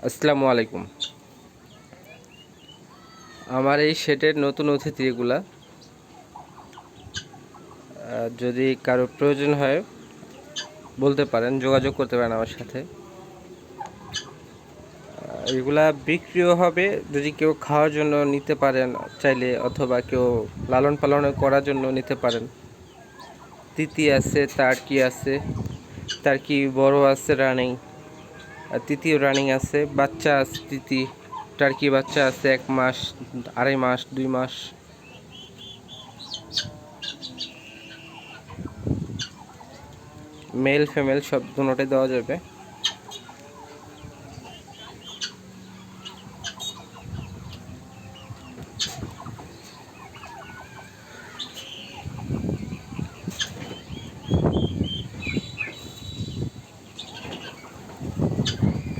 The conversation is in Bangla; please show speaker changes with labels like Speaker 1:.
Speaker 1: আসসালামু আলাইকুম। আমার এই শেডের নতুন অতিথি এগুলা, যদি কারো প্রয়োজন হয় বলতে পারেন, যোগাযোগ করতে পারেন আমার সাথে। এগুলা বিক্রিও হবে যদি কেউ খাওয়ার জন্য নিতে পারেন চাইলে, অথবা কেউ লালন পালন করার জন্য নিতে পারেন। তিতি আছে, টার্কি আছে, টার্কি বড় আছে রানিং, আর তিতিও রানিং আছে, বাচ্চা আছে তিতি টার্কি বাচ্চা আছে 1 মাস, 2.5 মাস, 2 মাস। মেল ফিমেল সব দুটোটাই দেওয়া যাবে।